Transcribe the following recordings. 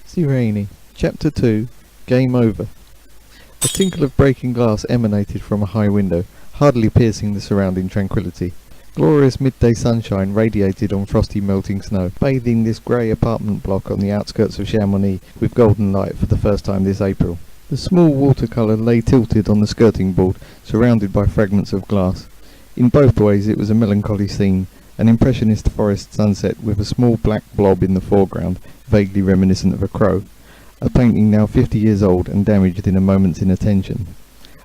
Sirene, Chapter 2, Game Over. A tinkle of breaking glass emanated from a high window, hardly piercing the surrounding tranquillity. Glorious midday sunshine radiated on frosty melting snow, bathing this grey apartment block on the outskirts of Chamonix with golden light for the first time this April. The small watercolour lay tilted on the skirting board, surrounded by fragments of glass. In both ways it was a melancholy scene, an impressionist forest sunset with a small black blob in the foreground, vaguely reminiscent of a crow, a painting now 50 years old and damaged in a moment's inattention.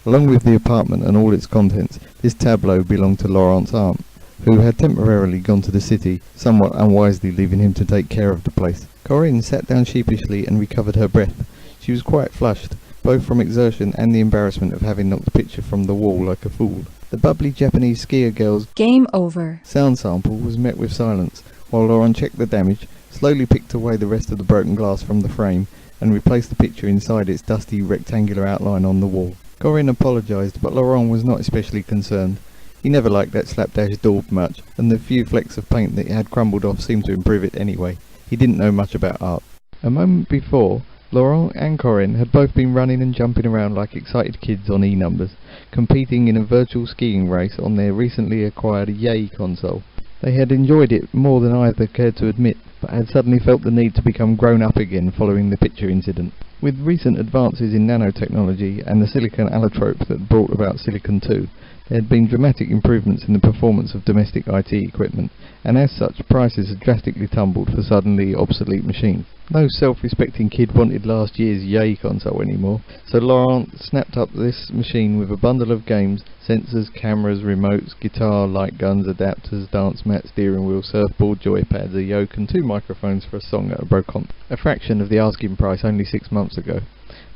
Along with the apartment and all its contents, this tableau belonged to Laurent's aunt, who had temporarily gone to the city, somewhat unwisely leaving him to take care of the place. Corinne sat down sheepishly and recovered her breath. She was quite flushed, both from exertion and the embarrassment of having knocked the picture from the wall like a fool. The bubbly Japanese skier girl's "Game over" sound sample was met with silence, while Laurent checked the damage, slowly picked away the rest of the broken glass from the frame, and replaced the picture inside its dusty rectangular outline on the wall. Corinne apologised, but Laurent was not especially concerned. He never liked that slapdash daub much, and the few flecks of paint that had crumbled off seemed to improve it anyway. He didn't know much about art. A moment before, Laurent and Corinne had both been running and jumping around like excited kids on E-numbers, competing in a virtual skiing race on their recently acquired Yay console. They had enjoyed it more than either cared to admit, but had suddenly felt the need to become grown up again following the picture incident. With recent advances in nanotechnology and the silicon allotrope that brought about Silicon 2, there had been dramatic improvements in the performance of domestic IT equipment, and as such prices had drastically tumbled for suddenly obsolete machines. No self-respecting kid wanted last year's Yay console anymore, so Laurent snapped up this machine with a bundle of games, sensors, cameras, remotes, guitar, light guns, adapters, dance mat, steering wheel, surfboard, joypads, a yoke and 2 microphones for a song at a brocante, a fraction of the asking price only 6 months ago.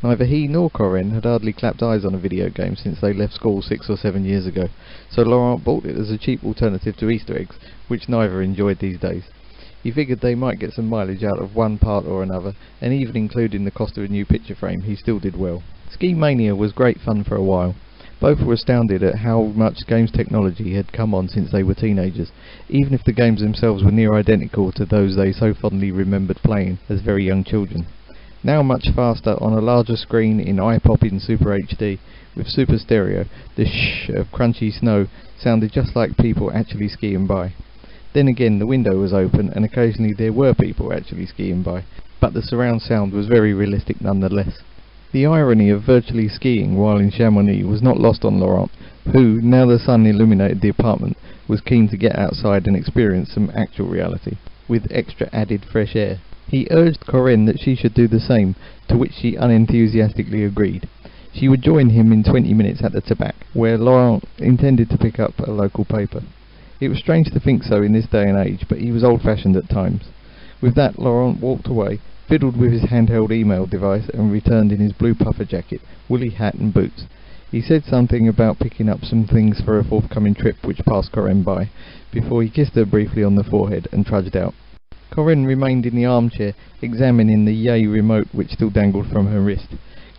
Neither he nor Corinne had hardly clapped eyes on a video game since they left school 6 or 7 years ago, so Laurent bought it as a cheap alternative to Easter eggs, which neither enjoyed these days. He figured they might get some mileage out of one part or another, and even including the cost of a new picture frame, he still did well. Ski Mania was great fun for a while. Both were astounded at how much games technology had come on since they were teenagers, even if the games themselves were near identical to those they so fondly remembered playing as very young children. Now much faster on a larger screen in eye-popping Super HD, with super stereo, the shh of crunchy snow sounded just like people actually skiing by. Then again, the window was open and occasionally there were people actually skiing by, but the surround sound was very realistic nonetheless. The irony of virtually skiing while in Chamonix was not lost on Laurent, who, now the sun illuminated the apartment, was keen to get outside and experience some actual reality, with extra added fresh air. He urged Corinne that she should do the same, to which she unenthusiastically agreed. She would join him in 20 minutes at the Tabac, where Laurent intended to pick up a local paper. It was strange to think so in this day and age, but he was old-fashioned at times. With that, Laurent walked away, fiddled with his handheld email device, and returned in his blue puffer jacket, woolly hat and boots. He said something about picking up some things for a forthcoming trip which passed Corinne by, before he kissed her briefly on the forehead and trudged out. Corinne remained in the armchair, examining the Yay remote which still dangled from her wrist.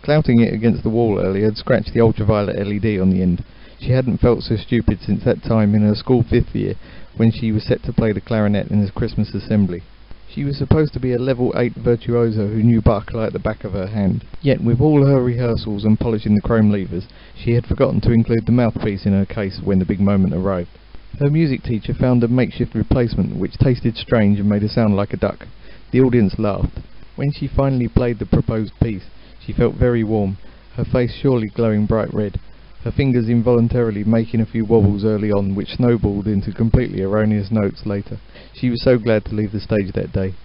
Clouting it against the wall earlier had scratched the ultraviolet LED on the end. She hadn't felt so stupid since that time in her school 5th year, when she was set to play the clarinet in a Christmas assembly. She was supposed to be a level 8 virtuoso who knew Bach like the back of her hand. Yet with all her rehearsals and polishing the chrome levers, she had forgotten to include the mouthpiece in her case when the big moment arrived. Her music teacher found a makeshift replacement which tasted strange and made her sound like a duck. The audience laughed. When she finally played the proposed piece, she felt very warm, her face surely glowing bright red, her fingers involuntarily making a few wobbles early on which snowballed into completely erroneous notes later. She was so glad to leave the stage that day.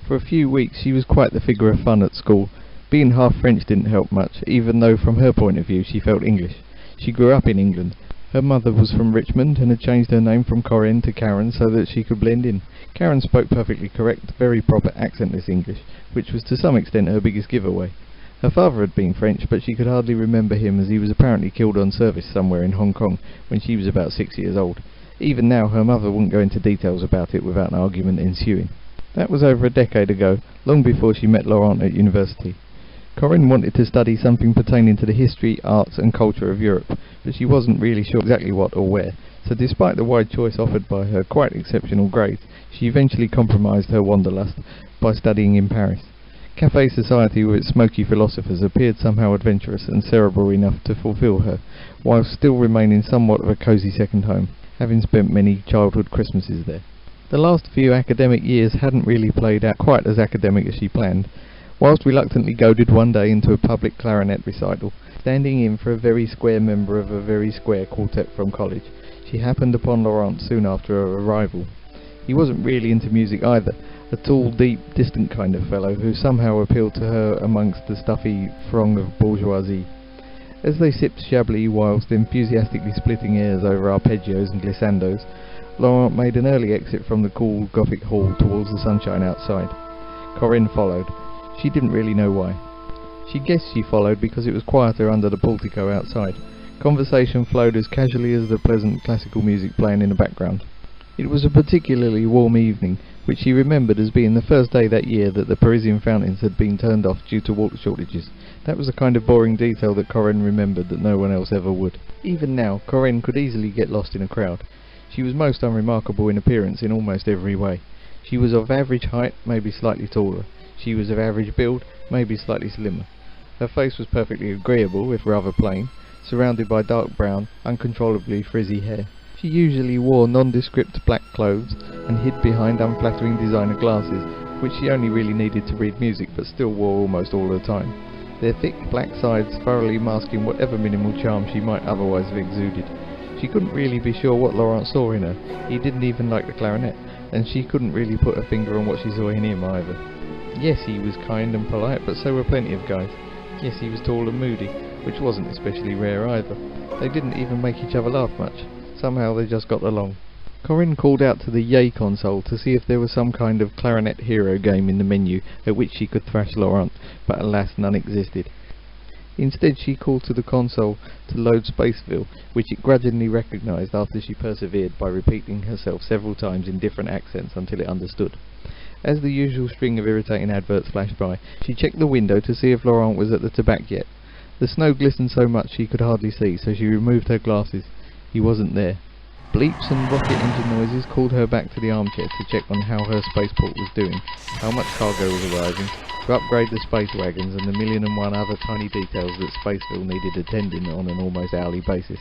For a few weeks she was quite the figure of fun at school. Being half French didn't help much, even though from her point of view she felt English. She grew up in England. Her mother was from Richmond and had changed her name from Corinne to Karen so that she could blend in. Karen spoke perfectly correct, very proper accentless English, which was to some extent her biggest giveaway. Her father had been French, but she could hardly remember him as he was apparently killed on service somewhere in Hong Kong when she was about 6 years old. Even now her mother wouldn't go into details about it without an argument ensuing. That was over a decade ago, long before she met Laurent at university. Corinne wanted to study something pertaining to the history, arts and culture of Europe, but she wasn't really sure exactly what or where, so despite the wide choice offered by her quite exceptional grades, she eventually compromised her wanderlust by studying in Paris. Cafe society with its smoky philosophers appeared somehow adventurous and cerebral enough to fulfil her, while still remaining somewhat of a cosy second home, having spent many childhood Christmases there. The last few academic years hadn't really played out quite as academic as she planned. Whilst reluctantly goaded one day into a public clarinet recital, standing in for a very square member of a very square quartet from college, she happened upon Laurent soon after her arrival. He wasn't really into music either, a tall, deep, distant kind of fellow who somehow appealed to her amongst the stuffy throng of bourgeoisie. As they sipped shabbily whilst enthusiastically splitting airs over arpeggios and glissandos, Laurent made an early exit from the cool Gothic hall towards the sunshine outside. Corinne followed. She didn't really know why. She guessed she followed because it was quieter under the portico outside. Conversation flowed as casually as the pleasant classical music playing in the background. It was a particularly warm evening, which she remembered as being the first day that year that the Parisian fountains had been turned off due to water shortages. That was a kind of boring detail that Corinne remembered that no one else ever would. Even now, Corinne could easily get lost in a crowd. She was most unremarkable in appearance in almost every way. She was of average height, maybe slightly taller. She was of average build, maybe slightly slimmer. Her face was perfectly agreeable, if rather plain, surrounded by dark brown, uncontrollably frizzy hair. She usually wore nondescript black clothes and hid behind unflattering designer glasses, which she only really needed to read music but still wore almost all the time, their thick black sides thoroughly masking whatever minimal charm she might otherwise have exuded. She couldn't really be sure what Laurent saw in her. He didn't even like the clarinet, and she couldn't really put her finger on what she saw in him either. Yes, he was kind and polite, but so were plenty of guys. Yes, he was tall and moody, which wasn't especially rare either. They didn't even make each other laugh much. Somehow they just got along. Corinne called out to the Yay console to see if there was some kind of clarinet hero game in the menu at which she could thrash Laurent, but alas, none existed. Instead she called to the console to load Spaceville, which it grudgingly recognised after she persevered by repeating herself several times in different accents until it understood. As the usual string of irritating adverts flashed by, she checked the window to see if Laurent was at the tobacco yet. The snow glistened so much she could hardly see, so she removed her glasses. He wasn't there. Bleeps and rocket engine noises called her back to the armchair to check on how her spaceport was doing, how much cargo was arriving, to upgrade the space wagons and the 1,000,001 other tiny details that Spaceville needed attending on an almost hourly basis.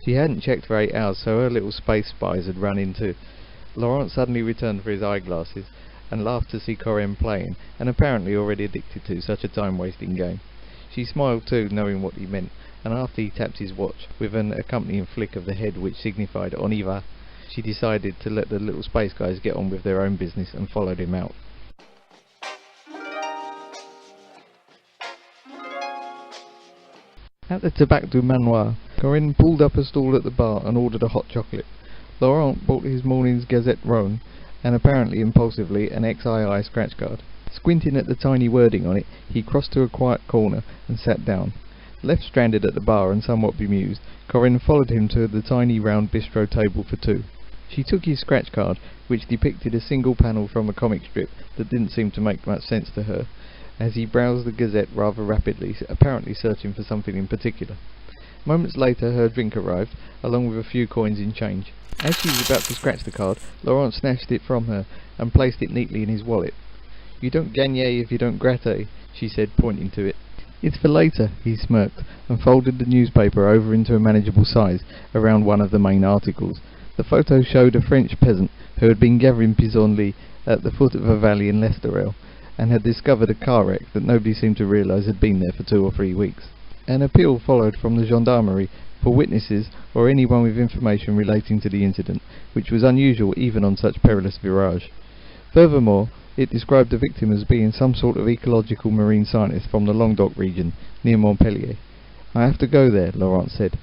She hadn't checked for 8 hours, so her little space spies had run in too. Laurent suddenly returned for his eyeglasses and laughed to see Corinne playing, and apparently already addicted to such a time-wasting game. She smiled too, knowing what he meant, and after he tapped his watch, with an accompanying flick of the head which signified on y va, she decided to let the little space guys get on with their own business and followed him out. At the Tabac du Manoir, Corinne pulled up a stall at the bar and ordered a hot chocolate. Laurent bought his morning's Gazette Rhône, and apparently impulsively an XII scratch card. Squinting at the tiny wording on it, he crossed to a quiet corner and sat down. Left stranded at the bar and somewhat bemused, Corinne followed him to the tiny round bistro table for two. She took his scratch card, which depicted a single panel from a comic strip that didn't seem to make much sense to her, as he browsed the Gazette rather rapidly, apparently searching for something in particular. Moments later her drink arrived, along with a few coins in change. As she was about to scratch the card, Laurent snatched it from her and placed it neatly in his wallet. "You don't gagner if you don't gratter," she said, pointing to it. "It's for later," he smirked, and folded the newspaper over into a manageable size around one of the main articles. The photo showed a French peasant who had been gathering pissenlits at the foot of a valley in Lesterel, and had discovered a car wreck that nobody seemed to realise had been there for 2 or 3 weeks. An appeal followed from the gendarmerie for witnesses or anyone with information relating to the incident, which was unusual even on such perilous virage. Furthermore, it described the victim as being some sort of ecological marine scientist from the Languedoc region, near Montpellier. "I have to go there," Laurent said.